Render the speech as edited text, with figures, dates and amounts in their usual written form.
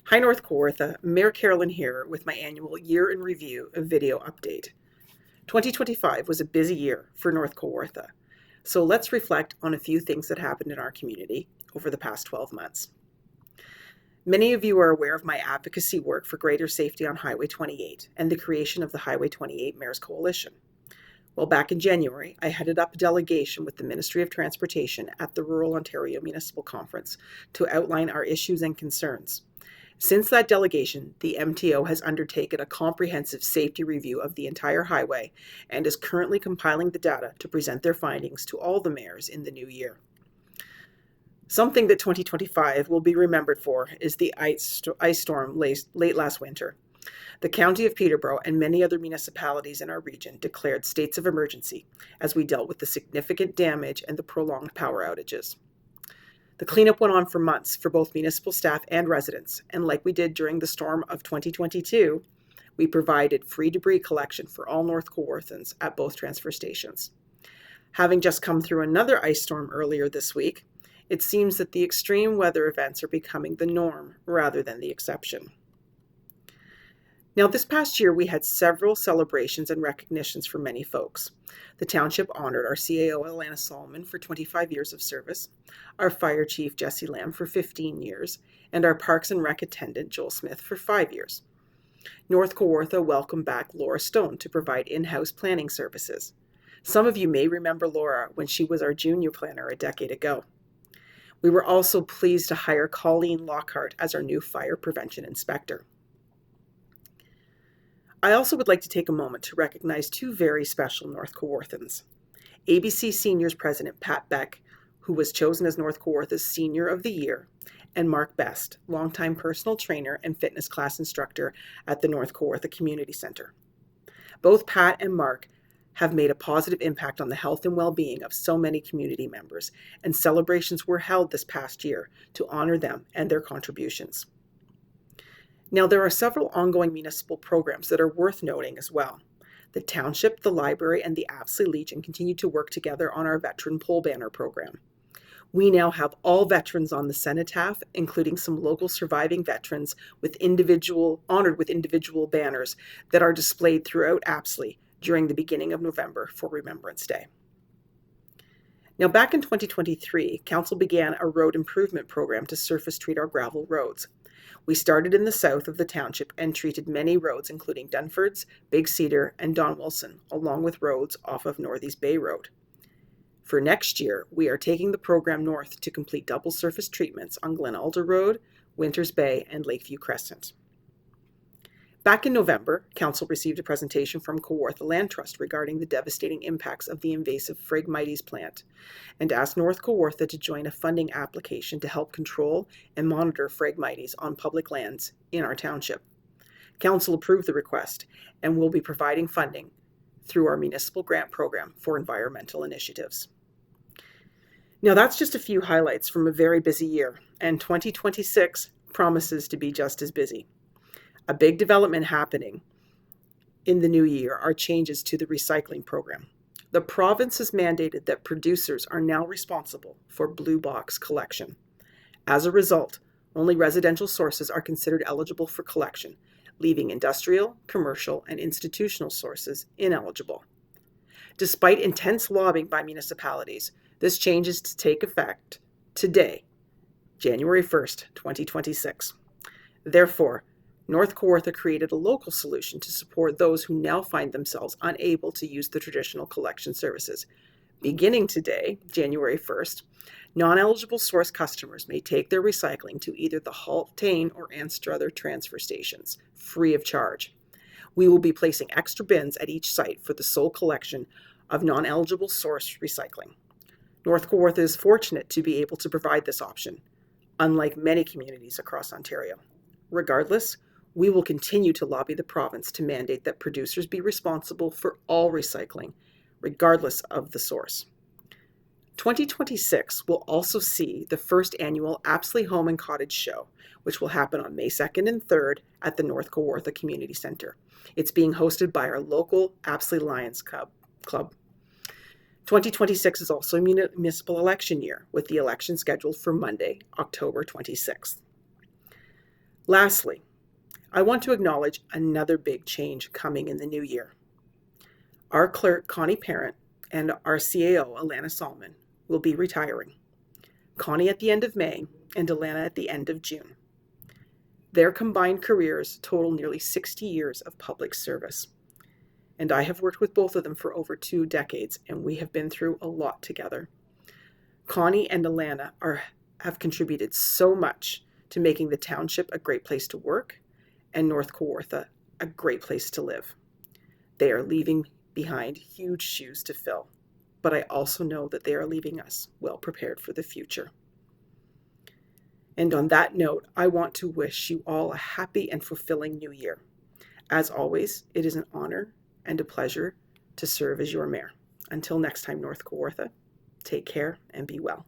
Hi North Kawartha, Mayor Carolyn here with my annual Year in Review video update. 2025 was a busy year for North Kawartha, so let's reflect on a few things that happened in our community over the past 12 months. Many of you are aware of my advocacy work for greater safety on Highway 28 and the creation of the Highway 28 Mayor's Coalition. Well, back in January, I headed up a delegation with the Ministry of Transportation at the Rural Ontario Municipal Conference to outline our issues and concerns. Since that delegation, the MTO has undertaken a comprehensive safety review of the entire highway and is currently compiling the data to present their findings to all the mayors in the new year. Something that 2025 will be remembered for is the ice storm late last winter. The County of Peterborough and many other municipalities in our region declared states of emergency as we dealt with the significant damage and the prolonged power outages. The cleanup went on for months for both municipal staff and residents, and like we did during the storm of 2022, we provided free debris collection for all North Kawarthans at both transfer stations. Having just come through another ice storm earlier this week, it seems that the extreme weather events are becoming the norm rather than the exception. Now, this past year, we had several celebrations and recognitions for many folks. The township honored our CAO, Alana Solomon, for 25 years of service, our fire chief, Jesse Lamb, for 15 years, and our Parks and Rec attendant, Joel Smith, for 5 years. North Kawartha welcomed back Laura Stone to provide in-house planning services. Some of you may remember Laura when she was our junior planner a decade ago. We were also pleased to hire Colleen Lockhart as our new fire prevention inspector. I also would like to take a moment to recognize two very special North Kawarthans. ABC Seniors President Pat Beck, who was chosen as North Kawartha's Senior of the Year, and Mark Best, longtime personal trainer and fitness class instructor at the North Kawartha Community Center. Both Pat and Mark have made a positive impact on the health and well-being of so many community members, and celebrations were held this past year to honor them and their contributions. Now, there are several ongoing municipal programs that are worth noting as well. The Township, the Library, and the Apsley Legion continue to work together on our Veteran Pole Banner program. We now have all veterans on the cenotaph, including some local surviving veterans honored with individual banners that are displayed throughout Apsley during the beginning of November for Remembrance Day. Now, back in 2023, Council began a road improvement program to surface treat our gravel roads. We started in the south of the township and treated many roads, including Dunfords, Big Cedar, and Don Wilson, along with roads off of Northeast Bay Road. For next year, we are taking the program north to complete double surface treatments on Glen Alder Road, Winters Bay, and Lakeview Crescent. Back in November, Council received a presentation from Kawartha Land Trust regarding the devastating impacts of the invasive Phragmites plant and asked North Kawartha to join a funding application to help control and monitor Phragmites on public lands in our township. Council approved the request and will be providing funding through our municipal grant program for environmental initiatives. Now, that's just a few highlights from a very busy year, and 2026 promises to be just as busy. A big development happening in the new year are changes to the recycling program. The province has mandated that producers are now responsible for blue box collection. As a result, only residential sources are considered eligible for collection, leaving industrial, commercial, and institutional sources ineligible. Despite intense lobbying by municipalities, this change is to take effect today, January 1st, 2026. Therefore, North Kawartha created a local solution to support those who now find themselves unable to use the traditional collection services. Beginning today, January 1st, non-eligible source customers may take their recycling to either the Haultane or Anstruther transfer stations, free of charge. We will be placing extra bins at each site for the sole collection of non-eligible source recycling. North Kawartha is fortunate to be able to provide this option, unlike many communities across Ontario. Regardless, we will continue to lobby the province to mandate that producers be responsible for all recycling, regardless of the source. 2026 will also see the first annual Apsley Home and Cottage Show, which will happen on May 2nd and 3rd at the North Kawartha Community Center. It's being hosted by our local Apsley Lions Club. 2026 is also a municipal election year, with the election scheduled for Monday, October 26th. Lastly, I want to acknowledge another big change coming in the new year. Our clerk, Connie Parent, and our CAO, Alana Solomon, will be retiring. Connie at the end of May and Alana at the end of June. Their combined careers total nearly 60 years of public service. And I have worked with both of them for over 2 decades, and we have been through a lot together. Connie and Alana have contributed so much to making the township a great place to work and North Kawartha a great place to live. They are leaving behind huge shoes to fill, but I also know that they are leaving us well prepared for the future. And on that note, I want to wish you all a happy and fulfilling new year. As always, it is an honor and a pleasure to serve as your mayor. Until next time, North Kawartha, take care and be well.